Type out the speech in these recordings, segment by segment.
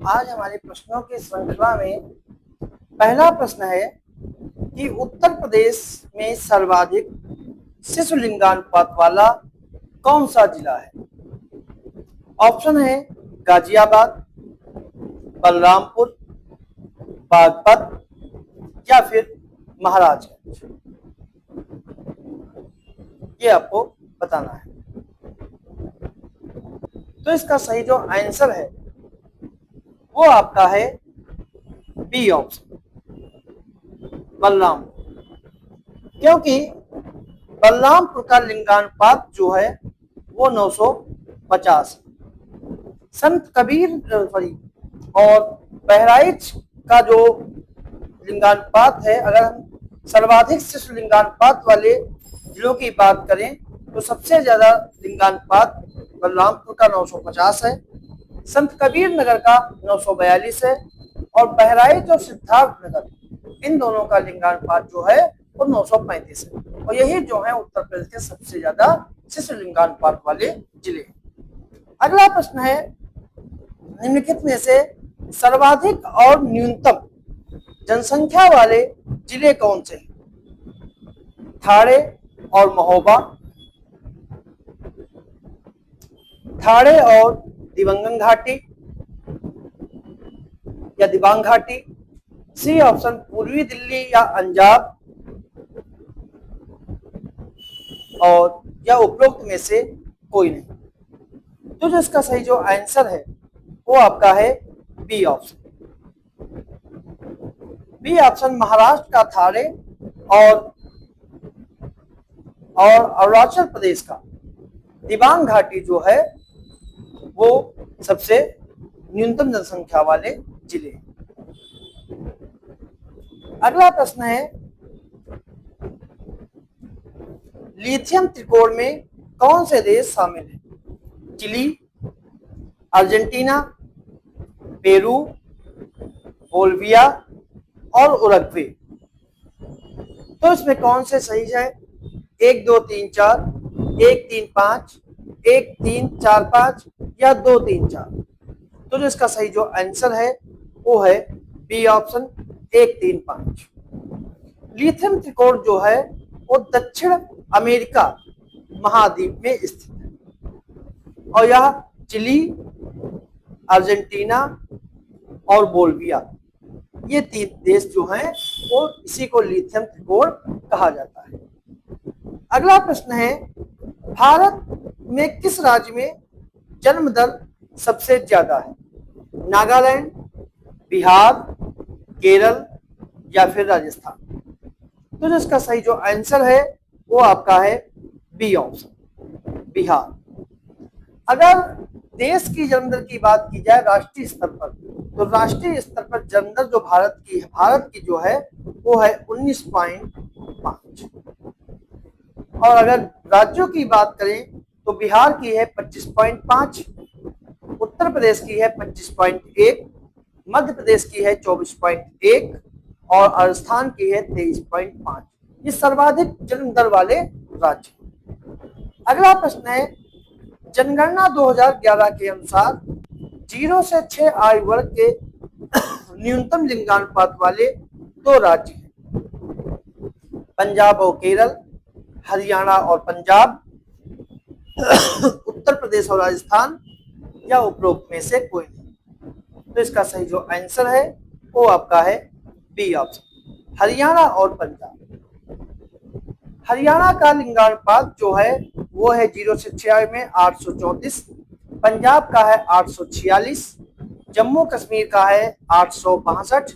आज हमारे प्रश्नों की श्रृंखला में पहला प्रश्न है कि उत्तर प्रदेश में सर्वाधिक शिशु लिंगानुपात वाला कौन सा जिला है। ऑप्शन है गाजियाबाद, बलरामपुर, बागपत या फिर महाराजगंज। ये आपको बताना है। तो इसका सही जो आंसर है वो आपका है बी ऑप्शन, बलरामपुर। क्योंकि बलरामपुर का लिंगानुपात जो है वो 950 है। संत कबीर सॉरी और बहराइच का जो लिंगानुपात है, अगर हम सर्वाधिक शिशु लिंगानुपात वाले जिलों की बात करें तो सबसे ज्यादा लिंगानुपात बलरामपुर का 950 है, संत कबीर नगर का 942 है और बहराइच और सिद्धार्थ नगर इन दोनों का लिंगानुपात जो है वो 935 है। और यही जो है उत्तर प्रदेश के सबसे ज्यादा शिशु लिंगानुपात वाले जिले। अगला प्रश्न है, निम्नलिखित में से सर्वाधिक और न्यूनतम जनसंख्या वाले जिले कौन से हैं? ठाणे और महोबा, ठाणे और दिवंगन घाटी या दिबांग घाटी, सी ऑप्शन पूर्वी दिल्ली या अंजाब, और या उपरोक्त में से कोई नहीं। तो जो इसका सही जो आंसर है वो आपका है B option. B option Maharashtra का ठाणे और अरुणाचल प्रदेश का दिबांग घाटी जो है वो सबसे न्यूनतम जनसंख्या वाले जिले। अगला प्रश्न है, लिथियम त्रिकोण में कौन से देश शामिल हैं? चिली, अर्जेंटीना, पेरू, बोल्विया और उरुग्वे। तो इसमें कौन से सही है? 1 2 3 4, 1 3 5, 1 3 4 5 या 2 3 4। तो जो इसका सही जो आंसर है वो है बी ऑप्शन 1 3 5। लिथियम त्रिकोण जो है वो दक्षिण अमेरिका महाद्वीप में स्थित है और यह चिली, अर्जेंटीना और बोल्विया ये 3 देश जो हैं वो इसी को लिथियम त्रिकोण कहा जाता है। अगला प्रश्न है, भारत में किस राज्य में जन्म दर सबसे ज्यादा है? नागालैंड, बिहार, केरल या फिर राजस्थान। तो जिसका सही जो आंसर है वो आपका है बी ऑप्शन, बिहार। अगर देश की जन्म दर की बात की जाए राष्ट्रीय स्तर पर, तो राष्ट्रीय स्तर पर जन्म दर जो भारत की जो है वो है 19.5। और अगर राज्यों की बात करें तो बिहार की है 25.5, उत्तर प्रदेश की है 25.1, मध्य प्रदेश की है 24.1 और राजस्थान की है 23.5। ये सर्वाधिक जन्म दर वाले राज्य। अगला प्रश्न है, जनगणना 2011 के अनुसार 0 से 6 आयु वर्ग के न्यूनतम लिंगानुपात वाले 2 राज्य हैं, पंजाब और केरल, हरियाणा और पंजाब, उत्तर प्रदेश और राजस्थान या उपरोक्त में से कोई नहीं। तो इसका सही जो आंसर है वो आपका है बी ऑप्शन, हरियाणा और पंजाब। हरियाणा का लिंगानुपात जो है वो है 0 से 6 आयु में 834, पंजाब का है 846, जम्मू कश्मीर का है 862,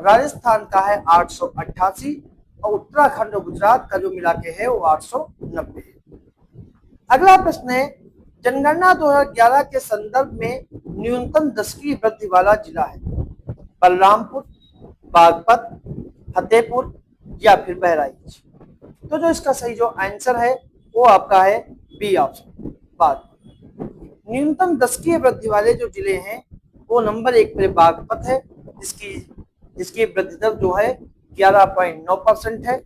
राजस्थान का है 888 और उत्तराखंड और गुजरात का जो मिला के है वो 890 है। अगला प्रश्न है, जनगणना 2011 के संदर्भ में न्यूनतम दशकीय वृद्धि वाला जिला है? बलरामपुर, बागपत, फतेहपुर या फिर बहराइच। तो जो इसका सही जो आंसर है वो आपका है बी ऑप्शन, बागपत। न्यूनतम दशकीय वृद्धि वाले जो जिले हैं वो नंबर 1 पर बागपत है जिसकी वृद्धि दर जो है 11.9% है,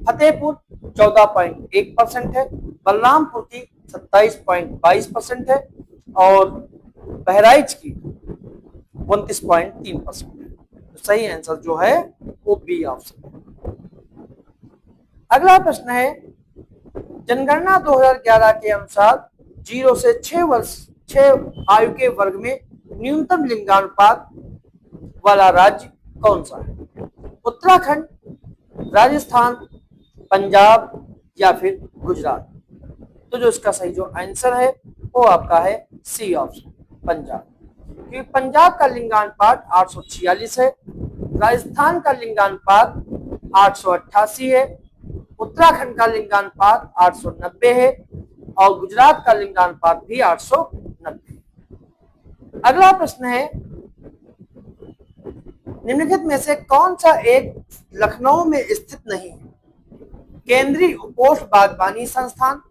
फतेहपुर 14.1% है, बलरामपुर की 27.22% है और बहराइच की 29.3% है। तो सही आंसर जो है वो बी ऑप्शन है। अगला प्रश्न है, जनगणना 2011 के अनुसार 0 से 6 आयु के वर्ग में न्यूनतम लिंगानुपात वाला राज्य कौन सा है? उत्तराखंड, राजस्थान, पंजाब या फिर गुजरात? तो जो इसका सही जो आंसर है वो आपका है सी ऑप्शन, पंजाब। क्योंकि पंजाब का लिंगानुपात 846 है, राजस्थान का लिंगानुपात 888 है, उत्तराखंड का लिंगानुपात 890 है और गुजरात का लिंगानुपात भी 890। अगला प्रश्न है, निम्नलिखित में से कौन सा एक लखनऊ में स्थित नहीं है? केंद्रीय उपोष्ण बागवानी संस्थान,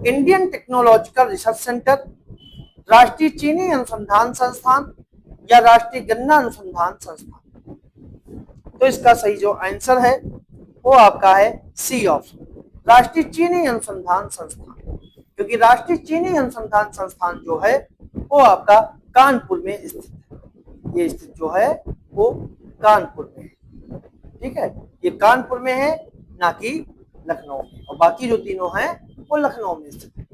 इंडियन टेक्नोलॉजिकल रिसर्च सेंटर, राष्ट्रीय चीनी अनुसंधान संस्थान या राष्ट्रीय गन्ना अनुसंधान संस्थान? तो इसका सही जो आंसर है वो आपका है सी ऑप्शन, राष्ट्रीय चीनी अनुसंधान संस्थान। क्योंकि राष्ट्रीय चीनी अनुसंधान संस्थान जो है वो आपका कानपुर में स्थित है। ये स्थित जो है वो कानपुर में है। ठीक है, ये कानपुर में है ना कि लखनऊ में, और बाकी जो तीनों हैं वो लखनऊ में स्थित है।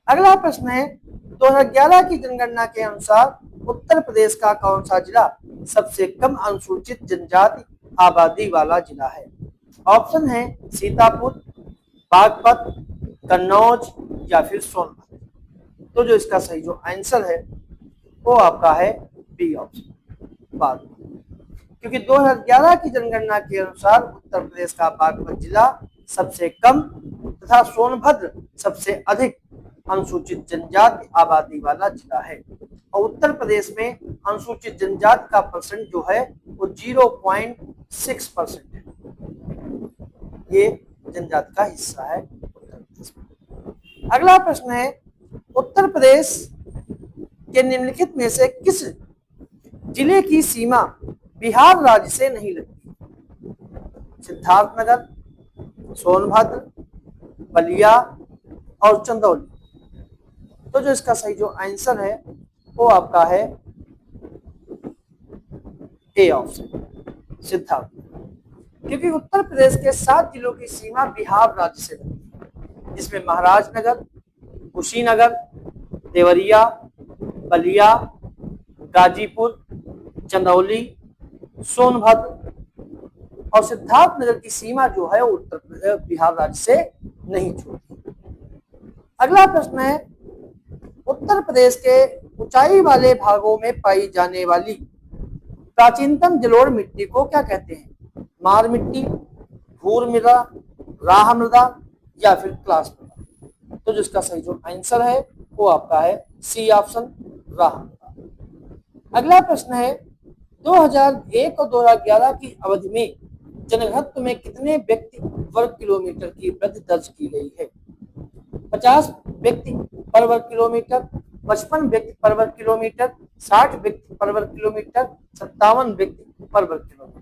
अगला प्रश्न है, 2011 की जनगणना के अनुसार उत्तर प्रदेश का कौन सा जिला सबसे कम अनुसूचित जनजाति आबादी वाला जिला है? ऑप्शन है सीतापुर, बागपत, कन्नौज या फिर सोनभद्र। तो जो इसका सही जो आंसर है वो आपका है बी ऑप्शन, बागपत। क्योंकि 2011 की जनगणना के अनुसार उत्तर प्रदेश का बागपत जिला सबसे कम तथा सोनभद्र सबसे अधिक अनुसूचित जनजाति आबादी वाला जिला है। और उत्तर प्रदेश में अनुसूचित जनजाति का परसेंट जो है वो 0.6% है। ये जनजाति का हिस्सा है उत्तर प्रदेश में। अगला प्रश्न है, उत्तर प्रदेश के निम्नलिखित में से किस जिले की सीमा बिहार राज्य से नहीं लगती? सिद्धार्थनगर, सोनभद्र, बलिया और चंदौली? तो जो इसका सही जो आंसर है वो आपका है ए ऑप्शन, सिद्धार्थनगर। क्योंकि उत्तर प्रदेश के 7 जिलों की सीमा बिहार राज्य से लगती है, जिसमें महाराजनगर, कुशीनगर, देवरिया, बलिया, गाजीपुर, चंदौली, सोनभद्र और सिद्धार्थनगर की सीमा जो है उत्तर प्रदेश बिहार राज्य से नहीं छोड़ती। अगला प्रश्न है, उत्तर प्रदेश के ऊंचाई वाले भागों में पाई जाने वाली प्राचीनतम जलोढ़ मिट्टी को क्या कहते हैं? मार मिट्टी, भूर मृदा, राह मृदा या फिर क्लास मृदा? तो जिसका सही जो आंसर है वो आपका है सी ऑप्शन, राह मृदा। अगला प्रश्न है, 2001 और 2011 की अवधि में जनघनत्व में कितने व्यक्ति वर्ग किलोमीटर की वृद्धि दर्ज की गई है? 50 व्यक्ति पर वर्ग किलोमीटर, 55 व्यक्ति पर वर्ग किलोमीटर, 60 व्यक्ति पर वर्ग किलोमीटर, 57 व्यक्ति पर वर्ग किलोमीटर?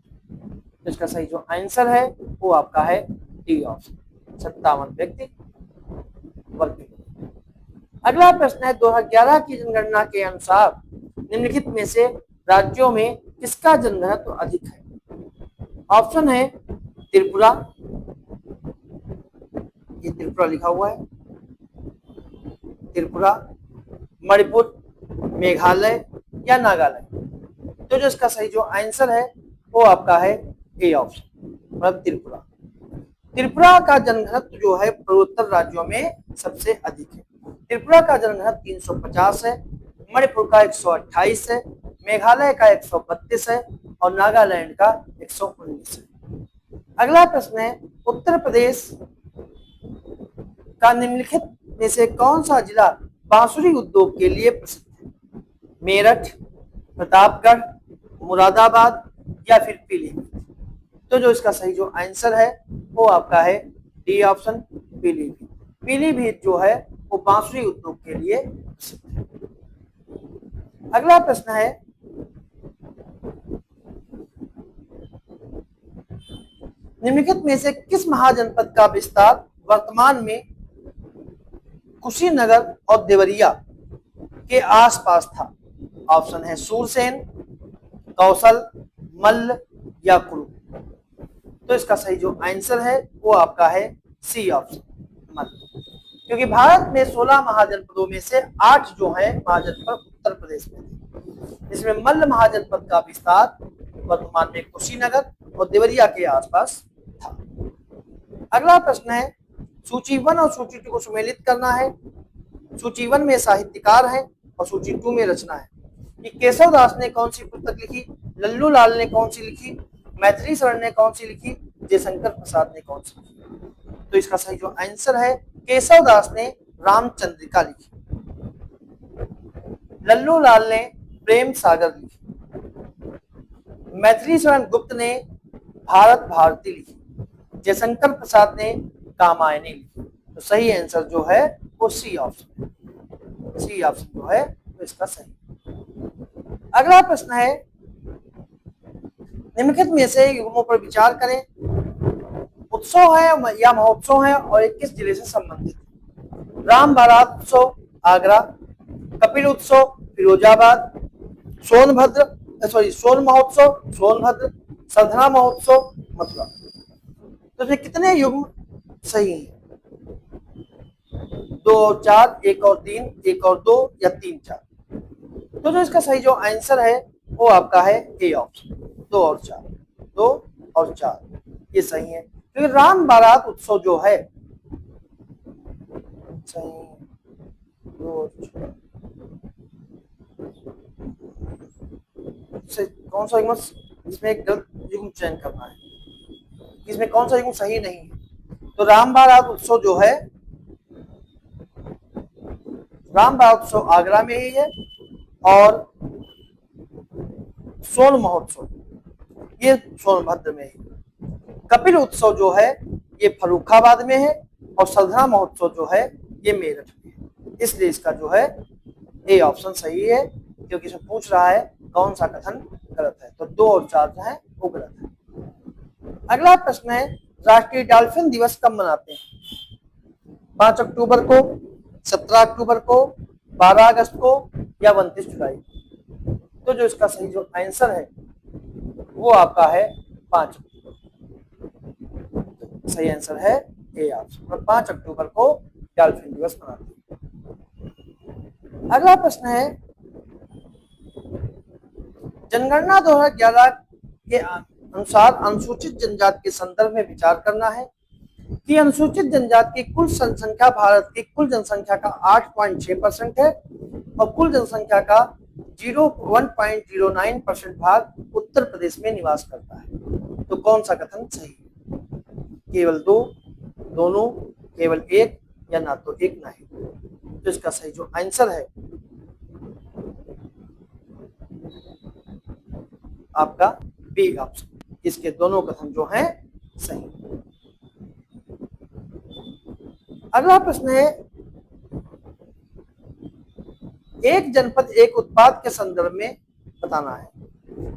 इसका सही जो आंसर है वो आपका है डी ऑप्शन, 57 व्यक्ति वर्ग किलोमीटर। अगला प्रश्न है, 2011 की जनगणना के अनुसार निम्नलिखित में से राज्यों में किसका जनघनत्व अधिक है? ऑप्शन है त्रिपुरा, ये त्रिपुरा लिखा हुआ है, त्रिपुरा, मणिपुर, मेघालय या नागालैंड? तो जो इसका सही जो आंसर है वो आपका है ए ऑप्शन, मतलब त्रिपुरा। त्रिपुरा का जनघनत्व जो है पूर्वोत्तर राज्यों में सबसे अधिक है। त्रिपुरा का जनघनत्व 350 है, मणिपुर का 128 है, मेघालय का 132 है और नागालैंड का 119 है। अगला प्रश्न है, उत्तर प्रदेश का निम्नलिखित में से कौन सा जिला बांसुरी उद्योग के लिए प्रसिद्ध है? मेरठ, प्रतापगढ़, मुरादाबाद या फिर पीलीभीत? तो जो इसका सही जो आंसर है वो आपका है डी ऑप्शन, पीलीभीत। पीलीभीत जो है वो बांसुरी उद्योग के लिए प्रसिद्ध है। अगला प्रश्न है, निम्नलिखित में से किस महाजनपद का विस्तार वर्तमान में कुशीनगर और देवरिया के आसपास था? ऑप्शन है सूरसेन, कौशल, मल्ल या कुरु। तो इसका सही जो आंसर है वो आपका है सी ऑप्शन, मल्ल। क्योंकि भारत में 16 महाजनपदों में से 8 जो है महाजनपद उत्तर प्रदेश में थे, जिसमें मल्ल महाजनपद का विस्तार वर्तमान में कुशीनगर और देवरिया के आसपास था। अगला प्रश्न है, सूची 1 और सूची 2 को सुमेलित करना है। सूची 1 में साहित्यकार है और सूची 2 में रचना है। कि केशव दास ने कौन सी पुस्तक लिखी, लल्लू लाल ने कौन सी लिखी, मैथिली शरण ने कौन सी लिखी, जयशंकर प्रसाद ने कौन सी लिखी। तो इसका सही जो आंसर है केशव दास ने रामचंद्रिका लिखी, लल्लू लाल ने प्रेम सागर लिखी, मैथिली शरण गुप्त ने भारत भारती लिखी, जयशंकर प्रसाद ने कामायनी लिखी। तो सही आंसर जो है वो सी ऑप्शन है, सी ऑप्शन जो है तो इसका सही। अगला प्रश्न है, निम्नलिखित में से युग्मों पर विचार करें। उत्सव है या महोत्सव है और ये किस जिले से संबंधित है। राम बारात उत्सव आगरा, कपिल उत्सव फिरोजाबाद, सोन महोत्सव सोनभद्र, सरधना महोत्सव मथुरा। तो इसमें कितने युग्म सही हैं? 2 और 4, 1 और 3, 1 और 2 या 3 4। तो जो इसका सही जो आंसर है वो आपका है ए ऑप्शन, 2 और 4, 2 और 4 ये सही है। क्योंकि राम बारात उत्सव जो है सही है, 2 और 4 से कौन सा युग्म, इसमें एक गलत युग्म चयन करना है, इसमें कौन सा युग्म सही नहीं है। तो राम बारात उत्सव जो है, राम बारात उत्सव आगरा में ही है और सोन महोत्सव ये सोनभद्र में है। कपिल उत्सव जो है ये फर्रुखाबाद में है और सरधना महोत्सव जो है ये मेरठ में है। इसलिए इसका जो है ए ऑप्शन सही है, क्योंकि इसमें पूछ रहा है कौन सा कथन गलत है। तो 2 और 4 जो है वो गलत है। अगला प्रश्न है, राष्ट्रीय डॉल्फिन दिवस कब मनाते हैं। 5 अक्टूबर को, 17 अक्टूबर को, 12 अगस्त को या 29 जुलाई। तो जो इसका सही जो आंसर है वो आपका है 5 अक्टूबर। सही आंसर है ए ऑप्शन, 5 अक्टूबर को डॉल्फिन दिवस मनाते हैं। अगला प्रश्न है, जनगणना 2011 के अनुसार अनुसूचित जनजाति के संदर्भ में विचार करना है कि अनुसूचित जनजाति की कुल जनसंख्या भारत की कुल जनसंख्या का 8.6% है और कुल जनसंख्या का 1.09% भाग उत्तर प्रदेश में निवास करता है। तो कौन सा कथन सही है? केवल 2, दोनों, केवल 1 या ना तो 1 ना ही। तो इसका सही जो आंसर है आपका बी ऑप्शन, इसके दोनों कथन जो हैं सही। अगला प्रश्न है, एक जनपद एक उत्पाद के संदर्भ में बताना है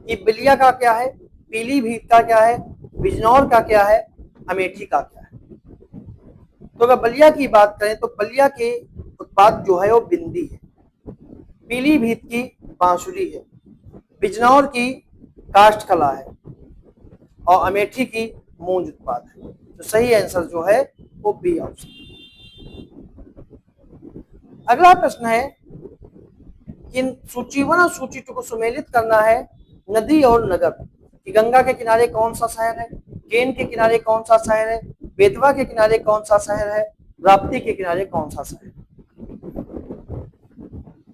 कि बलिया का क्या है, पीलीभीत का क्या है, बिजनौर का क्या है, अमेठी का क्या है। तो अगर बलिया की बात करें तो बलिया के उत्पाद जो है वो बिंदी है, पीलीभीत की बांसुरी है, बिजनौर की काष्ठ कला है और अमेठी की मूंज उत्पाद है। तो सही आंसर जो है वो बी ऑप्शन। अगला प्रश्न है कि सूची 1 और सूची 2 को सुमेलित करना है। नदी और नगर कि गंगा के किनारे कौन सा शहर है, केन के किनारे कौन सा शहर है, बेतवा के किनारे कौन सा शहर है, राप्ती के किनारे कौन सा शहर है।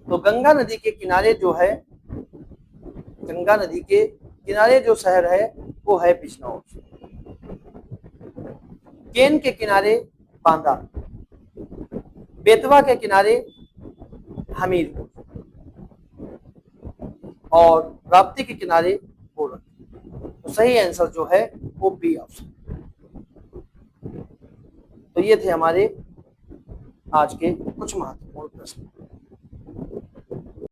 तो गंगा नदी के किनारे जो है, गंगा नदी के किनारे जो शहर है वो है बिजनौर, केन के किनारे बांदा, बेतवा के किनारे हमीरपुर और राप्ती के किनारे बोरन। तो सही आंसर जो है वो बी ऑप्शन। तो ये थे हमारे आज के कुछ महत्वपूर्ण प्रश्न।